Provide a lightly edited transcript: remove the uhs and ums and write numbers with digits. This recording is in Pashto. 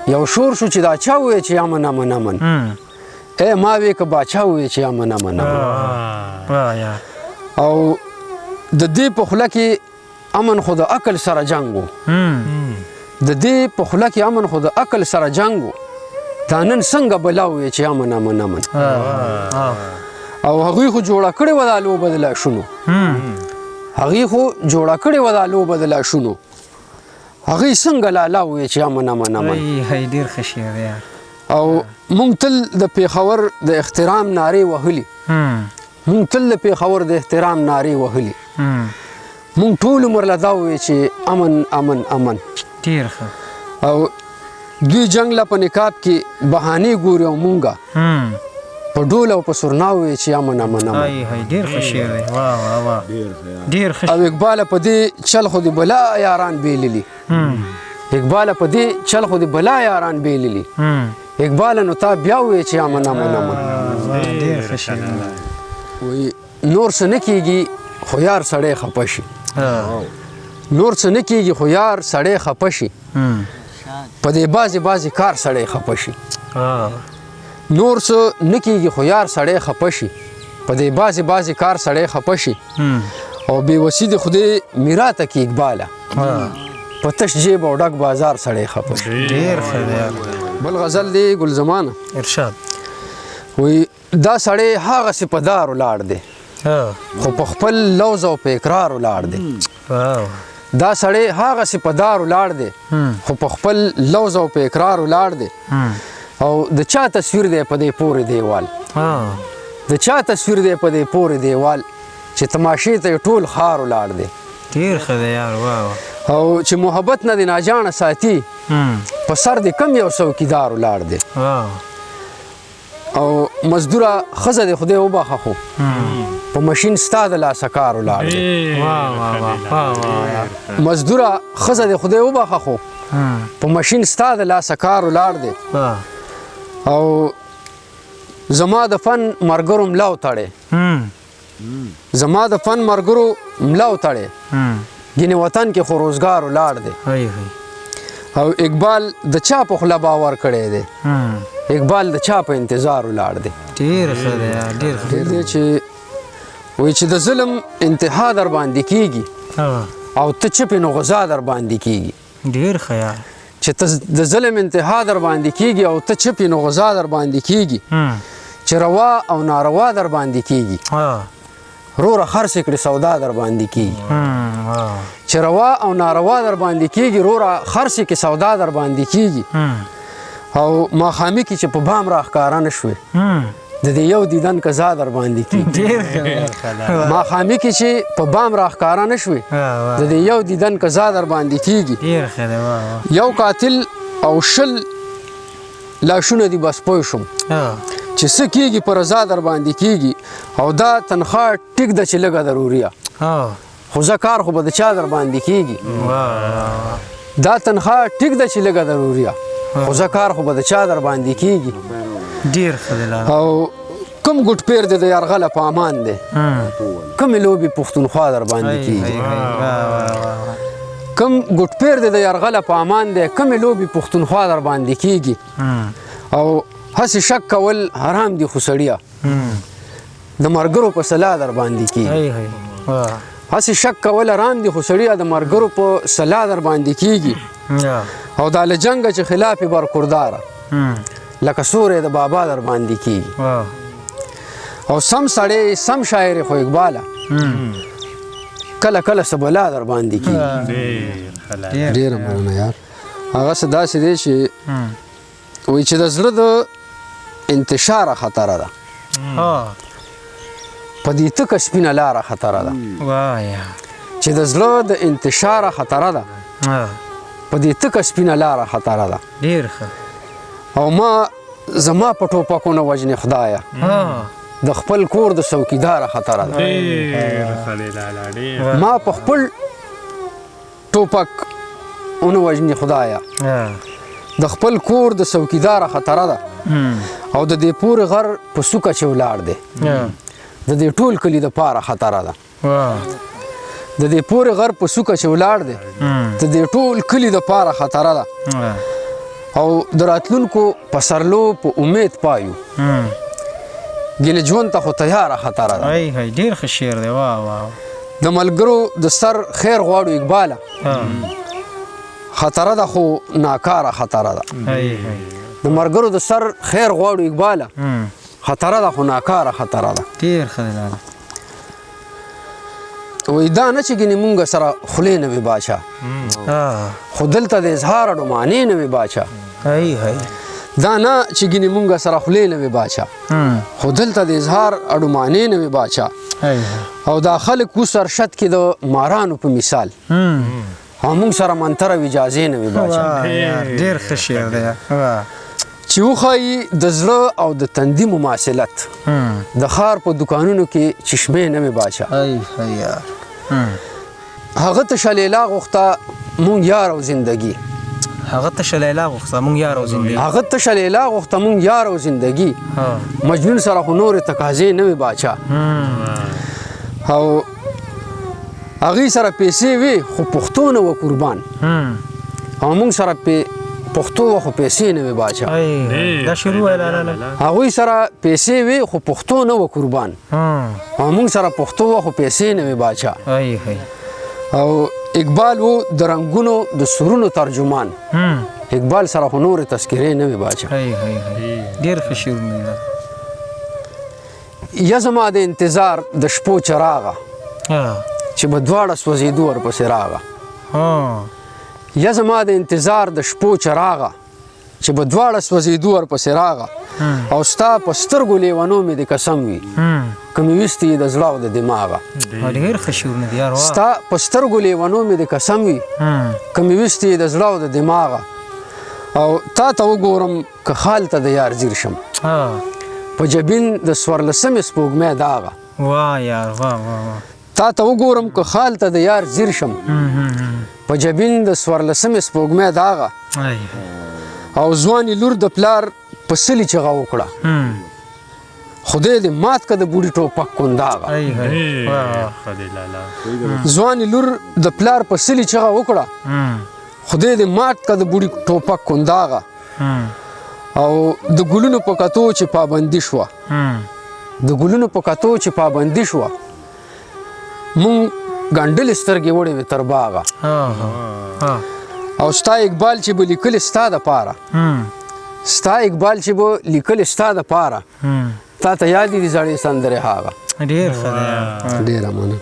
یو شور شو چې دا چا وویل چې امن امن امن ما وې که باچا وویل چې امن امن امن او د دې په خوله کې امن خو د عقل سره جنګ و د دې په خوله کې امن خو د عقل سره جنګ و دا نن څنګه بلا وویل چې امن امن امن او هغوی خو جوړه کړې وه دا لوبه د لاشونو هغوی خو جوړه کړې وه دا لوبه د لاشونو هغوی څنګه لالا وویل چې امن امن امن ډېر ښه شعر دی او موږ تل د پېښور د احترام نارې وهلي موږ تل د پېښور د احترام نارې وهلي موږ ټول عمر له دا وویل چې امن امن امن ډېر ښه او دوی جنګ له په نقاب کې بهانې ګوري او مونږه په ډول او په سرنا وویل چې امن امن امن ډېر ښه شعر دی ډېر ښه او اقباله په دې چل خو د بلا یاران بیللي اقباله په دې چل خو د بلا یاران بیللي اقباله نو تا بیا وویل چې امن امن امن ډېر ښه شعر وایي نور څه نه کېږي خو یار سړی خفه شي نور څه نه کېږي خو یار سړی خفه شي په دې بعضې کار سړی خفه شي نور څه نه کېږي خو یار سړی خفه شي په دې بعضې کار سړی خفه شي او بېوسي د خدای میراته کې اقباله په تش جیب او ډک بازار سړی خفه شي ډېر ښه دی بل غزل دی ګل زمانه ارشاد وایي دا سړی هغسې په دار ولاړ دی خو په خپل لوز او په اقرار ولاړ دی دا سړی هغسې په دار ولاړ دی خو په خپل لوز او په اقرار ولاړ دی او د چا تصویر دی په دې پورې دیوال د چا تصویر دی په دې پورې دیوال چې تماشې ته یې ټول ښار ولاړ دی ډېر ښه دی یار او چې محبت نه د ناجانه ساتي په سر د کم یو څوکیدار ولاړ دی او مزدوره ښځه د خدای وبخښه خو په ماشین ستا د لاسه کار ولاړ دی مزدوره ښځه د خدای وبخښه خو په ماشین ستا د لاسه کار ولاړ دی او زما د فن ملګرو ملا وتړې زما د فن ملګرو ملا وتړې ګینې وطن کې خو روزګار ولاړ دی او اقبال د چا په خوله باور کړی دی اقبال د چا په انتظار ولاړ دی ډېر ښه دی ډېر ښه دی چې وایي چې د ظلم انتها در باندې کېږي او ته چپې نو غذا در باندې کېږي ډېر ښه یار چې د ظلم انتها در باندې کېږي او ته چپې نو غذا در باندې کېږي چې روا او ناروا در باندې کېږي روره خرڅ کړې سودا در باندې کېږي چې روا او ناروا در باندې کېږي روره خرڅ کړې سودا در باندې کېږي او ماښامي کې چې په بام راښکاره نه شوې د دې یو دیدن قضا در باندې کېږي ماښامي کې چې په بام راښکاره نه شوې د دې یو دیدن قضا در باندې کېږي یو قاتل او شل لاشونه دي بس پوه شم چې څه کېږي په رضا در باندې کېږي او دا تنخوا ټیک ده چې لږه ضروري خو زه کار خو به د چا در باندې کېږي دا تنخوا ټیک ده چې لږه ضروري خو زه کار خو به د چا در باندې کېږي ډېر ښه دی او کوم ګوټ پیر دی د یرغله په امان دی کومې لوبې پښتونخوا در باندې کېږي کوم ګوټ پیر دی د یرغله په امان دی کومې لوبې پښتونخوا در باندې کېږي او هسې شک کول حرام دي خو سړیه د ملګرو په صلاح در باندې کېږي هسې شک کول حرام دي خو سړیه د ملګرو په صلاح در باندې کېږي او دا له جنګه چې خلاف یې برکرداره لکه سوری د بابا در باندې کېږي او سم سړی سم شاعر خو اقباله کله کله څه بلا در باندې کېږي ډېره مننه یار هغسې داسې دی چې وایي چې د زړه د انتشاره خطره ده په دې تکه سپینه لاره خطره ده چې د زړه د انتشاره خطره ده په دې تکه سپینه لاره خطره ده ډېر ښه او ما زما په ټوپکو نه وژنې خدایه د خپل کور د څوکیداره خطره ده ما په خپل ټوپک ونه وژنې خدایه د خپل کور د څوکیداره خطره ده او د دې پورې غر په څوکه چې ولاړ دی د دې ټول کلي دپاره خطره ده د دې پورې غر په څوکه چې ولاړ دی د دې ټول کلي دپاره خطره ده او د راتلونکو پسرلو په امید پایو ګینه ژوند ته خو تیاره خطره ده ای هی ډیر ښه شعر دی واه واه د ملګرو د سر خیر غواړو اقباله خطره ده خو ناکاره خطره ده ای هی د ملګرو د سر خیر غواړو اقباله خطره ده خو ناکاره خطره ده ډیر ښه دی لاله وایي دا نه چې ګینې مونږ سره خولې نه وي باچا خو دلته د اظهار اډمانې نه وي باچا ای هی دا نه چې ګینې مونږ سره خولې نه وي باچا خو دلته د اظهار اډمانې نه وي باچا او دا خلک اوس ارشد کې د مارانو په مثال او مونږ سره منتره و اجازې نه وي باچا ډیر ښه شعر دی واه چې وښایي د زړه او د تندي مماثلت د ښار په دوکانونو کې چشمې نه وي باچا ای هی یار هغه ته شلیلا غوښته مونږ یار او زندگی هغه ته شلیلا غوښته مونږ یار او زندګي هغه ته شلیلا غوښته مونږ یار او زندگی مجنون سره خو نورې تقاضې نه وي باچا او هغې سره پیسې وي خو پښتو نه وه قربان او مونږ سره پښتو وه خو پیسې نه وي باچا دا شروع وی لاله هغوی سره پیسې وي خو پښتو نه وه قربان او مونږ سره پښتو وه خو پیسې نه وي باچا ای هی او اقبال و د رنګونو د سرونو ترجمان اقبال سره خو نورې تذکرې نه وي باچا ای هی ډیر ښه شعرونه یا زما د انتظار د شپو چراغه چې به دواړه سوځېدو ورپسې راغه یا زما د انتظار د شپو چراغه چې به دواړه سوځېدو ورپسې راغه او ستا په سترګو لیونو مې د قسم وي که مې ویستې د زړه او د دماغه ډېر ښه شعرونه دي یار ستا په سترګو لیونو مې د قسم وي که مې ویستې د زړه او د دماغه او تا ته وګورم که خال ته د یار ځیر شم په جبین د څوارلسمې سپوږمۍ داغه واه یار واه واه تا ته وګورم که خال ته د یار ځیر شم په جبین د څوارلسمې سپوږمۍ داغه او ځوانې لور د پلار په سلي چغه وکړه خدای دې مات که د بوډي ټوپک کنداغه ځوانې لور د پلار په سلي چغه وکړه خدای دې مات که د بوډي ټوپک کنداغه او د ګلونو په کتو چې پابندي شوه د ګلونو په کتو چې پابندي شوه مونږ ګنډلې سترګې وړې وې تر باغه او ستا اقبال چې به لیکلې ستا دپاره ستا اقبال چې به لیکلې ستا دپاره تا ته یاد دي د زړې سندرې هغه ډېر ښه دی ډېره مننه